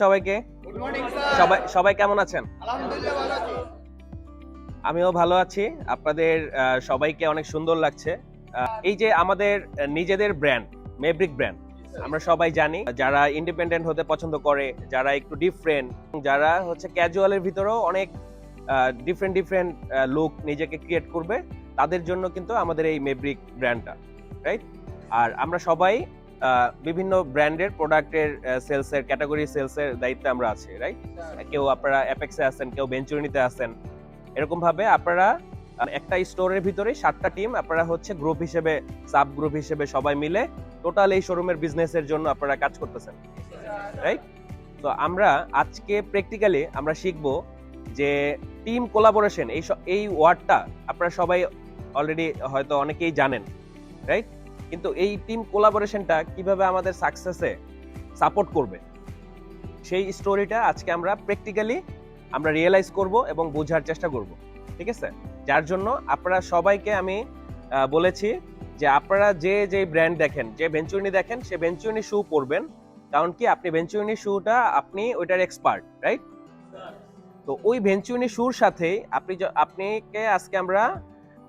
সবাইকে। Good morning সবাই sir. সবাই কেমন আছেন? আলহামদুলিল্লাহ ভালো আছি। আমিও ভালো আছি। আপনাদের সবাইকে অনেক সুন্দর লাগছে। এই যে আমাদের নিজেদের ব্র্যান্ড, মেব্রিক ব্র্যান্ড। আমরা সবাই জানি যারা ইন্ডিপেন্ডেন্ট হতে পছন্দ করে, যারা একটু ডিফারেন্ট, যারা হচ্ছে ক্যাজুয়ালের ভিতরেও অনেক ডিফারেন্ট লুক নিজেকে ক্রিয়েট করবে, তাদের জন্য কিন্তু আমাদের এই মেব্রিক ব্র্যান্ডটা, রাইট? আর আমরা সবাই বিভিন্ন ব্র্যান্ডের প্রোডাক্টের সেলসের ক্যাটাগরি সেলসের দায়িত্বে আমরা আছি, রাইট? কেউ আপনারা অ্যাপেক্সে আছেন, কেউ ভেঞ্চুরিনিতে আছেন। এরকম ভাবে আপনারা একটা স্টোরের ভিতরে 7টা টিম আপনারা হচ্ছে গ্রুপ হিসেবে, সাব গ্রুপ হিসেবে সবাই মিলে টোটাল এই শোরুমের বিজনেসের জন্য আপনারা কাজ করতেছেন, রাইট? তো আমরা আজকে প্র্যাকটিক্যালি আমরা শিখবো যে টিম কোলাবোরেশন, এই ওয়ার্ডটা আপনারা সবাই অলরেডি হয়তো অনেকেই জানেন, রাইট? কিন্তু এই টিম কোলাবোরেশনটা কিভাবে আমাদের সাকসেসে সাপোর্ট করবে, সেই স্টোরিটা আজকে আমরা প্র্যাকটিক্যালি আমরা রিয়েলাইজ করব এবং বোঝার চেষ্টা করব, ঠিক আছে? যার জন্য আপনারা সবাইকে আমি বলেছি যে আপনারা যে ব্র্যান্ড দেখেন, যে ভেঞ্চুরিনি দেখেন, সে ভেঞ্চুরিনি শু পরবেন। কারণ কি, আপনি ভেঞ্চুরিনি শুটা আপনি ওইটার এক্সপার্ট, রাইট? তো ওই ভেঞ্চুরিনি শুর সাথে আপনিকে আজকে আমরা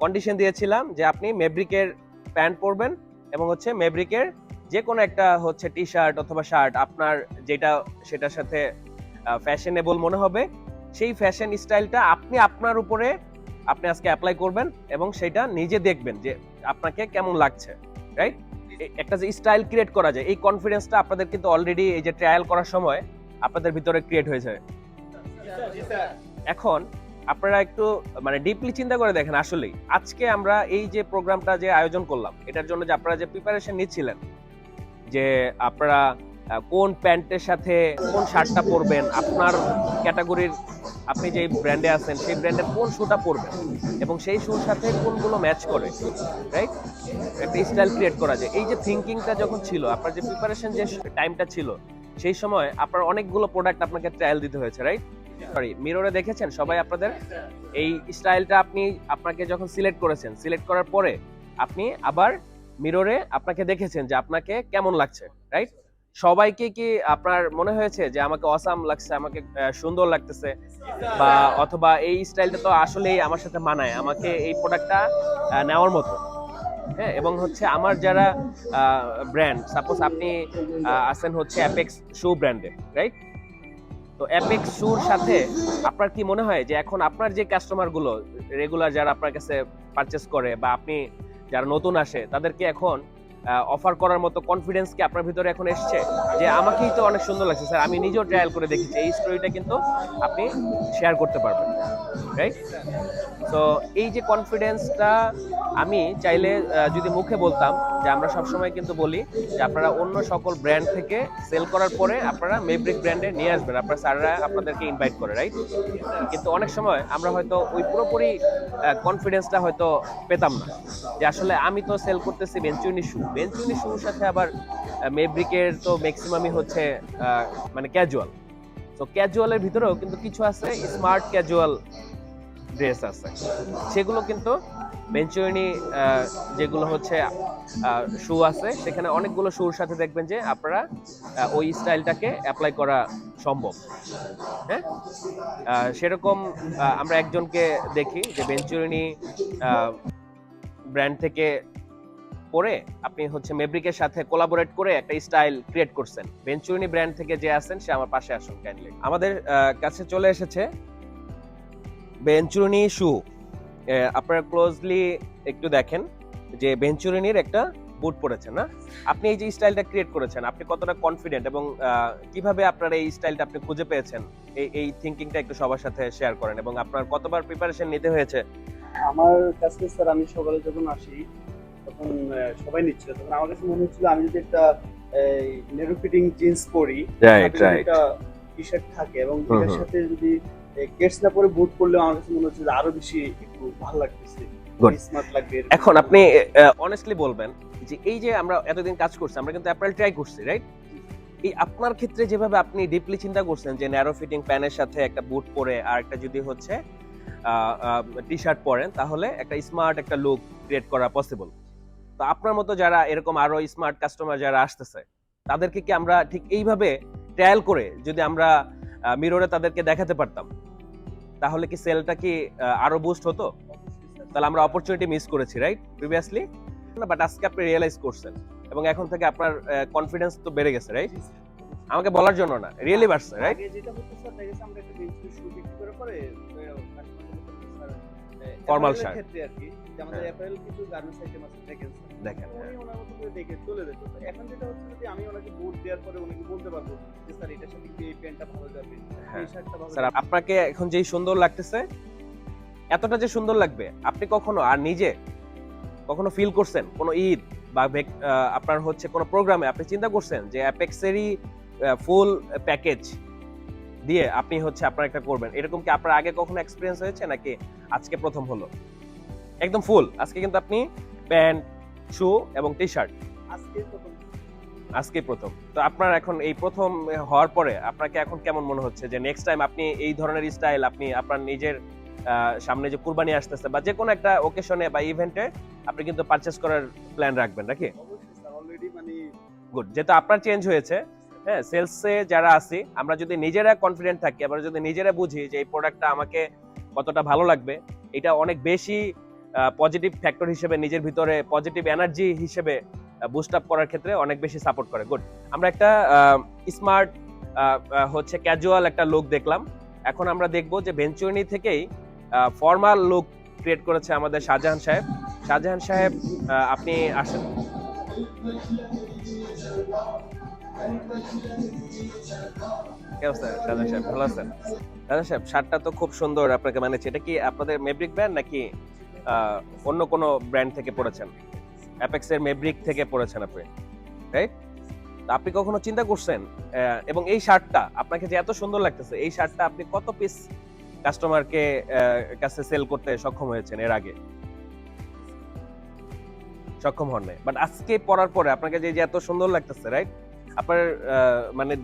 কন্ডিশন দিয়েছিলাম যে আপনি মেব্রিকের প্যান্ট পরবেন এবং হচ্ছে মেব্রিকের যে কোনো একটা হচ্ছে টি শার্ট অথবা শার্ট আপনার যেটা সেটার সাথে ফ্যাশনেবল মনে হবে, সেই ফ্যাশন স্টাইলটা আপনি আপনার উপরে আপনি আজকে অ্যাপ্লাই করবেন এবং সেটা নিজে দেখবেন যে আপনাকে কেমন লাগছে, রাইট? একটা যে স্টাইল ক্রিয়েট করা যায়, এই কনফিডেন্সটা আপনাদের কিন্তু অলরেডি এই যে ট্রায়াল করার সময় আপনাদের ভিতরে ক্রিয়েট হয়ে যায়। জি স্যার। এখন আপনারা একটু মানে ডিপলি চিন্তা করে দেখেন, আসলেই আজকে আমরা এই যে প্রোগ্রামটা যে আয়োজন করলাম, এটার জন্য যে আপনারা যে প্রিপারেশন নিচ্ছিলেন, যে আপনারা কোন প্যান্টের সাথে কোন শার্টটা পরবেন, আপনার ক্যাটাগরির আপনি যে ব্র্যান্ডে আছেন সেই ব্র্যান্ডের কোন শুটা পরবেন এবং সেই শুর সাথে কোনগুলো ম্যাচ করে, রাইট? একটা স্টাইল ক্রিয়েট করা যায়। এই যে থিঙ্কিংটা যখন ছিল, আপনার যে প্রিপারেশন যে টাইমটা ছিল, সেই সময় আপনার অনেকগুলো প্রোডাক্ট আপনাকে ট্রায়াল দিতে হয়েছে, রাইট? সরি, মিররে দেখেছেন সবাই আপনাদের এই স্টাইলটা আপনাকে যখন সিলেক্ট করেছেন, সিলেক্ট করার পরে আপনি আবার মিররে আপনাকে দেখেছেন যে আপনাকে কেমন লাগছে, রাইট? সবাইকে কি আপনার মনে হয়েছে যে আমাকে অসাম লাগছে, আমাকে সুন্দর লাগতেছে, বা অথবা এই স্টাইলটা তো আসলেই আমার সাথে মানায়, আমাকে এই প্রোডাক্টটা নেওয়ার মতো? হ্যাঁ, এবং হচ্ছে আমার যারা ব্র্যান্ড, সাপোজ আপনি আছেন হচ্ছে অ্যাপেক্স শু ব্র্যান্ডে, রাইট? তো অ্যাপেক্স শুর সাথে আপনার কি মনে হয় যে এখন আপনার যে কাস্টমার গুলো রেগুলার যারা আপনার কাছে পারচেস করে বা আপনি যারা নতুন আসে, তাদেরকে এখন অফার করার মতো কনফিডেন্স কি আপনার ভিতরে এখন এসছে যে আমাকেই তো অনেক সুন্দর লাগছে স্যার, আমি নিজেও ট্রায়াল করে দেখেছি, এই স্টোরিটা কিন্তু আপনি শেয়ার করতে পারবেন, রাইট? তো এই যে কনফিডেন্সটা আমি চাইলে যদি মুখে বলতাম, যে আমরা সবসময় কিন্তু বলি যে আপনারা অন্য সকল ব্র্যান্ড থেকে সেল করার পরে আপনারা মেব্রিক ব্র্যান্ডে নিয়ে আসবেন, আপনার স্যাররা আপনাদেরকে ইনভাইট করে, রাইট? কিন্তু অনেক সময় আমরা হয়তো ওই পুরোপুরি কনফিডেন্সটা হয়তো পেতাম না, যে আসলে আমি তো সেল করতেছি ভেঞ্চুরিনি শুর সাথে আবার মেব্রিকের তো ম্যাক্সিমামই হচ্ছে মানে ক্যাজুয়াল। তো ক্যাজুয়ালের ভিতরেও কিন্তু কিছু আছে স্মার্ট ক্যাজুয়াল ড্রেস আছে, সেগুলো কিন্তু ভেঞ্চুরিনি যেগুলো হচ্ছে শু আছে, সেখানে অনেকগুলো শুর সাথে দেখবেন যে আপনারা ওই স্টাইলটাকে অ্যাপ্লাই করা সম্ভব। হ্যাঁ, সেরকম আমরা একজনকে দেখি যে ভেঞ্চুরিনি ব্র্যান্ড থেকে পরে আপনি হচ্ছে মেব্রিকের সাথে কোলাবোরেট করে একটা স্টাইল ক্রিয়েট করছেন। ভেঞ্চুরিনি ব্র্যান্ড থেকে যে আছেন সে আমার পাশে আসুন কাইন্ডলি। আমাদের কাছে চলে এসেছে ভেঞ্চুরিনি শু। আপনারা ক্লোজলি একটু দেখেন যে ভেঞ্চুরিনির একটা বুট পরেছেন না? আপনি এই যে স্টাইলটা ক্রিয়েট করেছেন, আপনি কতটা কনফিডেন্ট এবং কিভাবে আপনার এই স্টাইলটা আপনি খুঁজে পেয়েছেন, এই থিঙ্কিংটা একটু সবার সাথে শেয়ার করেন এবং আপনার কতবার প্রিপারেশন নিতে হয়েছে? আমার কাছে স্যার, আমি সকালে যখন আসি তখন সবাই নিচ্ছিল, তখন আমার কাছে মনে হচ্ছিল আমি যদি একটা নেরো ফিটিং জিন্স পরি, একটা টি শার্ট থাকে এবং এটার সাথে যদি কেটস না পরে বুট পরলে আমার কাছে মনে হচ্ছে যে আরো বেশি একটু ভালো লাগতেছে, স্মার্ট লাগবে। এখন আপনি অনেস্টলি বলবেন যে এই যে আমরা এতদিন কাজ করছি, আমরা কিন্তু অ্যাপারেল ট্রাই করছি, রাইট? এই আপনার ক্ষেত্রে যেভাবে আপনি ডিপলি চিন্তা করছেন যে ন্যারো ফিটিং প্যান্টের সাথে একটা বুট পরে আর একটা যদি হচ্ছে টি শার্ট পরেন, তাহলে একটা স্মার্ট একটা লুক ক্রিয়েট করা পসিবল। তো আপনার মতো যারা এরকম আরো স্মার্ট কাস্টমার যারা আসতেছে, তাদেরকে কি আমরা ঠিক এইভাবে ট্রায়াল করে যদি আমরা মিররে তাদেরকে দেখাতে পারতাম, তাহলে কি সেলটা কি আরো বুস্ট হতো? তাহলে আমরা অপরচুনিটি মিস করেছি, রাইট, প্রিভিয়াসলি। বাট আজকে আপনি রিয়েলাইজ করছেন এবং এখন থেকে আপনার কনফিডেন্স তো বেড়ে গেছে, রাইট? আমাকে বলার জন্য না, রিয়েলি বাড়ছে, রাইট? আগে যেটা হতো স্যার, দেখেছি আমরা একটা বেঞ্চের শু বিক্রি করে পরে Formal apparel এর shirt। ক্ষেত্রে আর কি, যে আমাদের হ্যাঁ। অ্যাপারেল কিছু গার্মেন্টস আইটেম আছে দেখেন স্যার, দেখেন, হ্যাঁ। উনি ওনার মতো করে দেখে চলে যেত। তো এখন যেটা হচ্ছে যে আমি ওনাকে বোর্ড দেওয়ার পরে উনাকে বলতে পারবো যে স্যার এটার সাথে কি এই প্যান্টটা ভালো যাবে, হ্যাঁ। এই শার্টটা ভালো স্যার যাবে। আপনাকে এখন যেই সুন্দর লাগতেছে, এতটা যে সুন্দর লাগবে আপনি কখনো আর নিজে কখনো ফিল করছেন? কোনো ঈদ বা আপনার হচ্ছে কোনো প্রোগ্রামে আপনি চিন্তা করছেন যে অ্যাপেক্সেরই ফুল প্যাকেজ দিয়ে আপনি হচ্ছে আপনার একটা করবেন? এরকম কি আপনার আগে কখনো এক্সপিরিয়েন্স হয়েছে নাকি আজকে প্রথম হলো? একদম ফুল আজকে কিন্তু আপনি প্যান্ট, শু এবং টি শার্ট আজকে প্রথম আজকে প্রথম। তো আপনার এখন এই প্রথম হওয়ার পরে আপনাকে এখন কেমন মনে হচ্ছে যে নেক্সট টাইম আপনি এই ধরনের স্টাইল আপনি আপনার নিজের সামনে যে কুরবানি আসতেছে বা যে কোনো একটা ওকেশনে বা ইভেন্টে আপনি কিন্তু পারচেজ করার প্ল্যান রাখবেন নাকি? অবশ্যই স্যার, অলরেডি মানে গুড, যেহেতু আপনার চেঞ্জ হয়েছে, হ্যাঁ, সেলসে যারা আছি আমরা যদি নিজেরা কনফিডেন্ট থাকি, আবার যদি নিজেরা বুঝি যে এই প্রোডাক্টটা আমাকে কতটা ভালো লাগবে, এটা অনেক বেশি পজিটিভ ফ্যাক্টর হিসেবে নিজের ভিতরে পজিটিভ এনার্জি হিসেবে বুস্ট আপ করার ক্ষেত্রে অনেক বেশি সাপোর্ট করে। গুড, আমরা একটা স্মার্ট হচ্ছে ক্যাজুয়াল একটা লুক দেখলাম। এখন আমরা দেখবো যে ভেঞ্চুরিনি থেকেই ফর্মাল লুক ক্রিয়েট করেছে আমাদের শাহজাহান সাহেব। শাহজাহান সাহেব, আপনি আসেন। কি অবস্থা শাহজাহান সাহেব, ভালো আছেন? শাহজাহান সাহেব, শার্টটা তো খুব সুন্দর আপনাকে মানেছে। এটা কি আপনাদের মেব্রিক ব্র্যান্ড নাকি অন্য কোনো ব্র্যান্ড থেকে পড়েছেন? অ্যাপেক্স এর মেব্রিক থেকে পড়েছেন আপনি, রাইট? আপনি কখনো চিন্তা করছেন এবং এই শার্টটা আপনাকে যে এত সুন্দর লাগতেছে, এই শার্টটা আপনি কত পিস কাস্টমারকে কাছে সেল করতে সক্ষম হয়েছেন এর আগে? সক্ষম হন নাই, বাট আজকে পরার পরে আপনাকে যে এত সুন্দর লাগতেছে, রাইট? আপনার মানে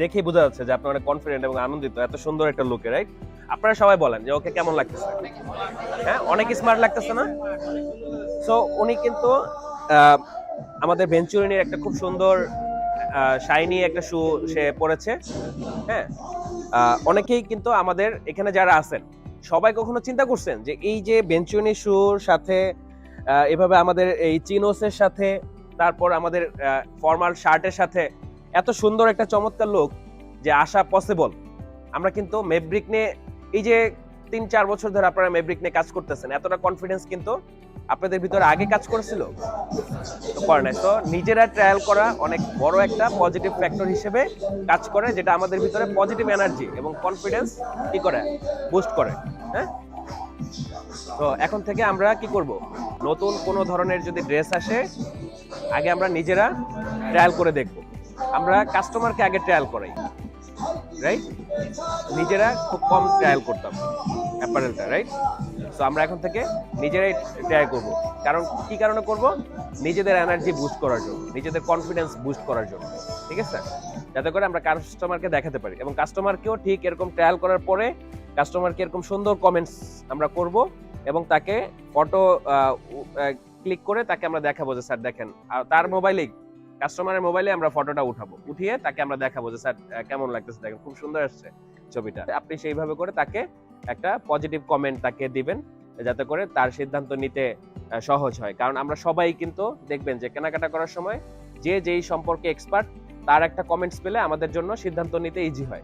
দেখেই বোঝা যাচ্ছে যে আপনি অনেক কনফিডেন্ট এবং আনন্দিত এত সুন্দর একটা লুকে, রাইট? আপনারা সবাই বলেন যে ওকে কেমন লাগতেছে? হ্যাঁ, অনেক স্মার্ট লাগতেছে না? সো উনি কিন্তু আমাদের ভেঞ্চুরিনির একটা খুব সুন্দর শাইনি একটা শু সে পরেছে, হ্যাঁ। অনেকেই কিন্তু আমাদের এখানে যারা আছেন সবাই কখনো চিন্তা করছেন যে এই যে ভেঞ্চুরিনি শুর সাথে এভাবে আমাদের এই চিনোসের সাথে, তারপর আমাদের ফর্মাল শার্টের সাথে এত সুন্দর একটা চমৎকার লুক যে আসা পসিবল? আমরা কিন্তু মেব্রিক নিয়ে এই যে 3-4 বছর ধরে আপনারা মেব্রিক নিয়ে কাজ করতেছেন, এতটা কনফিডেন্স কিন্তু আপনাদের ভিতরে আগে কাজ করেছিল? তো করে নাই। তো নিজেরা ট্রায়াল করা অনেক বড় একটা পজিটিভ ফ্যাক্টর হিসেবে কাজ করে, যেটা আমাদের ভিতরে পজিটিভ এনার্জি এবং কনফিডেন্স কি করে, বুস্ট করে, হ্যাঁ। তো এখন থেকে আমরা কি করব, নতুন কোনো ধরনের যদি ড্রেস আসে আগে আমরা নিজেরা ট্রায়াল করে দেখব। আমরা কাস্টমারকে আগে ট্রায়াল করাই, রাইট? নিজেরা খুব কম ট্রায়াল করতাম অ্যাপারেলটা, রাইট? তো আমরা এখন থেকে নিজেরাই ট্রাই করব। কারণ কি কারণে করব? নিজেদের এনার্জি বুস্ট করার জন্য, নিজেদের কনফিডেন্স বুস্ট করার জন্য, ঠিক আছে? যাতে করে আমরা কাস্টমারকে দেখাতে পারি এবং কাস্টমারকেও ঠিক এরকম ট্রায়াল করার পরে কাস্টমারকে এরকম সুন্দর কমেন্টস আমরা করব এবং তাকে ফটো ক্লিক করে তাকে আমরা দেখাবো যে স্যার দেখেন, আর তার মোবাইলেই, কাস্টমারের মোবাইলে আমরা ফটোটা উঠাবো, উঠিয়ে তাকে আমরা দেখাবো যে স্যার কেমন লাগতেছে, দেখেন খুব সুন্দর আসছে ছবিটা। আপনি সেইভাবে করে তাকে একটা পজিটিভ কমেন্ট তাকে দিবেন যাতে করে তার সিদ্ধান্ত নিতে সহজ হয়। কারণ আমরা সবাই কিন্তু দেখবেন যে কেনাকাটা করার সময় যে যেই সম্পর্কে এক্সপার্ট তার একটা কমেন্টস পেলে আমাদের জন্য সিদ্ধান্ত নিতে ইজি হয়।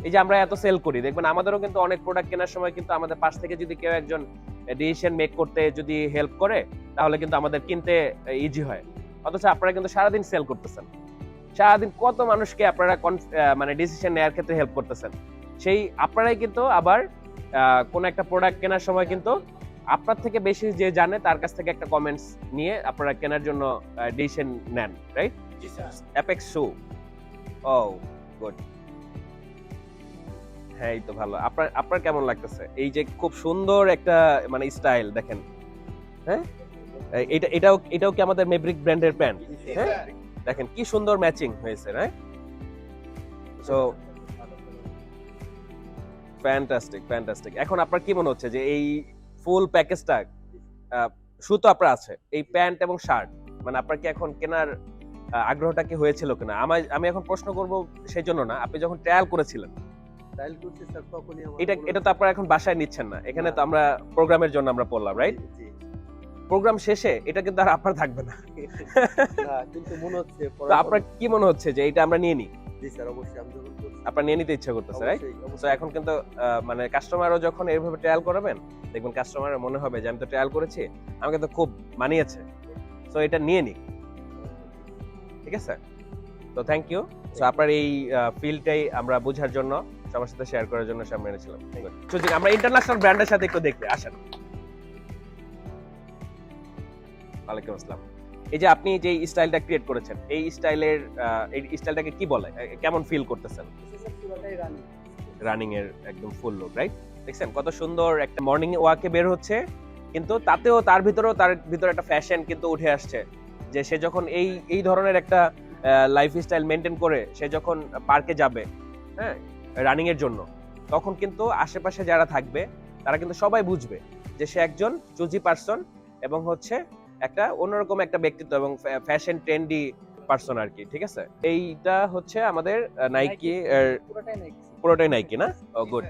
এই যে আমরা এত সেল করি, দেখবেন আমাদেরও কিন্তু অনেক প্রোডাক্ট কেনার সময় কিন্তু আমাদের পাশ থেকে যদি কেউ একজন ডিসিশন মেক করতে যদি হেল্প করে তাহলে কিন্তু আমাদের কিনতে ইজি হয়। অথচ আপনারা কিন্তু সারাদিন সেল করতেছেন, সারাদিন কত মানুষকে আপনারা মানে ডিসিশন নেওয়ার ক্ষেত্রে হেল্প করতেছেন। সেই আপনারাই কিন্তু আবার কোন একটা প্রোডাক্ট কেনার সময় কিন্তু আপনার থেকে বেশি যে জানে তার কাছ থেকে একটা কমেন্টস নিয়ে আপনারা কেনার জন্য ডিসিশন নেন, রাইট? অ্যাপেক্স শু, ও গুড। হ্যাঁ, এই তো ভালো। আপনার কেমন লাগতেছে এই যে খুব সুন্দর একটা মানে স্টাইল দেখেন? হ্যাঁ, এটাও কি আমাদের মেব্রিক ব্র্যান্ডের প্যান্ট? হ্যাঁ, দেখেন কি সুন্দর ম্যাচিং হয়েছে, রাইট? So fantastic. এখন আপনার কি মনে হচ্ছে যে এই ফুল প্যাকেজটা শু তো আপনার আছে, এই প্যান্ট এবং শার্ট, মানে আপনার কি এখন কেনার আগ্রহটা কি হয়েছিল কিনা। আমি এখন প্রশ্ন করব সেই জন্য না, আপনি যখন ট্রায়াল করেছিলেন ট্রায়াল করছি স্যার, তখনই আমার এটা তো আপনারা এখন বাসায় নিচ্ছেন না, এখানে তো না। আমরা প্রোগ্রামের জন্য আমরা পড়লাম, রাইট? জি, প্রোগ্রাম শেষে এটা কিন্তু আর আপনার থাকবে না। না কিন্তু মনে হচ্ছে তো আপনার কি মনে হচ্ছে যে এটা আমরা নিয়ে নিই? জি স্যার, অবশ্যই আমি যখন করছি আপনার নিয়ে নিতে ইচ্ছা করতেছে, রাইট? অবশ্যই, তো অবশ্যই। এখন কিন্তু মানে কাস্টমারও যখন এইভাবে ট্রায়াল করাবেন, দেখবেন কাস্টমারের মনে হবে যে আমি তো ট্রায়াল করেছি, আমাকে তো খুব মানিয়েছে, তো এটা নিয়ে নিই, ঠিক আছে? তো থ্যাংক ইউ। তো আপনার এই ফিল্ডটাই আমরা বোঝার জন্য, সবার সাথে শেয়ার করার জন্য সামনে এনেছিলাম। সুযোগ আমরা ইন্টারন্যাশনাল ব্র্যান্ডের সাথে একটু দেখতে আসেন। ওয়ালাইকুম আসসালাম। এই যে আপনি যে স্টাইলটা ক্রিয়েট করেছেন, এই স্টাইলটাকে কি বলে, কেমন ফিল করতেছেন? পুরোটাই রানিং। রানিং এর একদম ফুল লুক, রাইট? দেখছেন কত সুন্দর একটা মর্নিং ওয়াকে বের হচ্ছে, কিন্তু তাতেও তার ভিতরে একটা ফ্যাশন কিন্তু উঠে আসছে, যে সে যখন এই ধরনের একটা লাইফস্টাইল মেনটেন করে সে যখন পার্কে যাবে, হ্যাঁ, রানিং এর জন্য, তখন কিন্তু আশেপাশে যারা থাকবে তারা কিন্তু সবাই বুঝবে যে সে একজন চুজি পারসন এবং হচ্ছে একটা অন্যরকম একটা ব্যক্তিত্ব এবং ফ্যাশন ট্রেন্ডি পারসন আর কি, ঠিক আছে? এইটা হচ্ছে আমাদের নাইকি, পুরোটাই নাইকি না? ও গুড,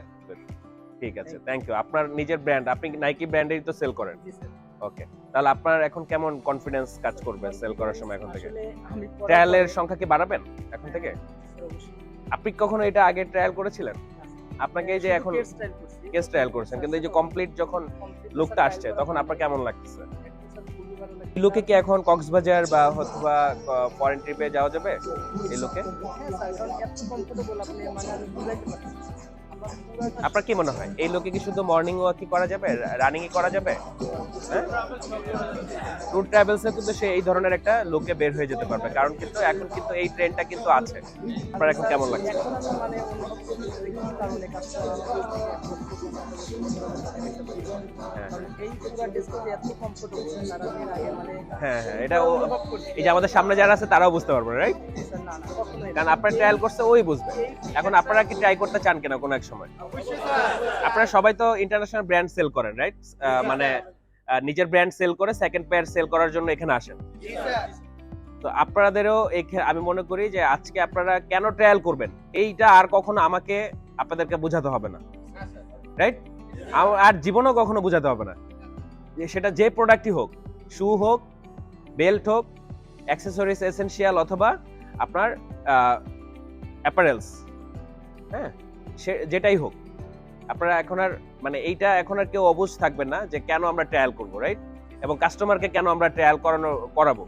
ঠিক আছে, থ্যাংক ইউ। আপনার নিজের ব্র্যান্ড, আপনি নাইকি ব্র্যান্ডেরই তো সেল করেন, ওকে। তাহলে আপনার এখন কেমন কনফিডেন্স কাজ করবে সেল করার সময় এখন থেকে? ট্রায়ালের সংখ্যা কি বাড়াবেন এখন থেকে? আপনি কখনো এটা আগে ট্রায়াল করেছিলেন? আপনাকে এই যে এখন কেস ট্রায়াল করছেন, কিন্তু এই যে কমপ্লিট যখন লুকটা আসছে তখন আপনার কেমন লাগতেছে? এই লুকে কি এখন কক্সবাজার বা অথবা ফরেন ট্রিপে যাওয়া যাবে এই লুকে? আপনার কি মনে হয় এই লোকে কি শুধু মর্নিং ওয়াক করা যাবে, রানিং করা যাবে? ট্যুর ট্রাভেলসে কিন্তু সে এই ধরনের একটা লোকে বের হয়ে যেতে পারবে, কারণ কিন্তু এখন কিন্তু এই ট্রেন্ডটা কিন্তু আছে। আপনার এখন কেমন লাগছে? হ্যাঁ হ্যাঁ, এটা এই যে আমাদের সামনে যারা আছে তারাও বুঝতে পারবে, রাইট? কারণ আপনারা ট্রায়াল করছে ওই বুঝবে। এখন আপনারা কি ট্রাই করতে চান কিনা কোনো এক সময়? আপনারা সবাই তো ইন্টারন্যাশনাল ব্র্যান্ড সেল করেন, রাইট? মানে নিজের ব্র্যান্ড সেল করে সেকেন্ড পেয়ার সেল করার জন্য এখানে আসেন। তো আপনাদেরও আমি মনে করি যে আজকে আপনারা কেন ট্রায়াল করবেন এইটা আর কখনো আপনাদেরকে বোঝাতে হবে না, রাইট? আর জীবনেও কখনো বোঝাতে হবে না, যে সেটা যে প্রোডাক্টই হোক, শু হোক, বেল্ট হোক, অ্যাকসেসরিজ এসেনশিয়াল, অথবা আপনার অ্যাপারেলস, হ্যাঁ, যেটাই হোক, আপনারা এখন আর মানে এইটা এখন আর কেউ অবুঝ থাকবেন না যে কেন আমরা ট্রায়াল করব, রাইট? এবং কাস্টমারকে কেন আমরা ট্রায়াল করাবো,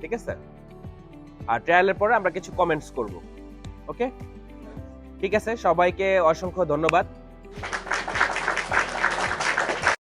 ঠিক আছে? আর ট্রায়ালের পরে আমরা কিছু কমেন্টস করব, ওকে? ঠিক আছে, সবাইকে অসংখ্য ধন্যবাদ।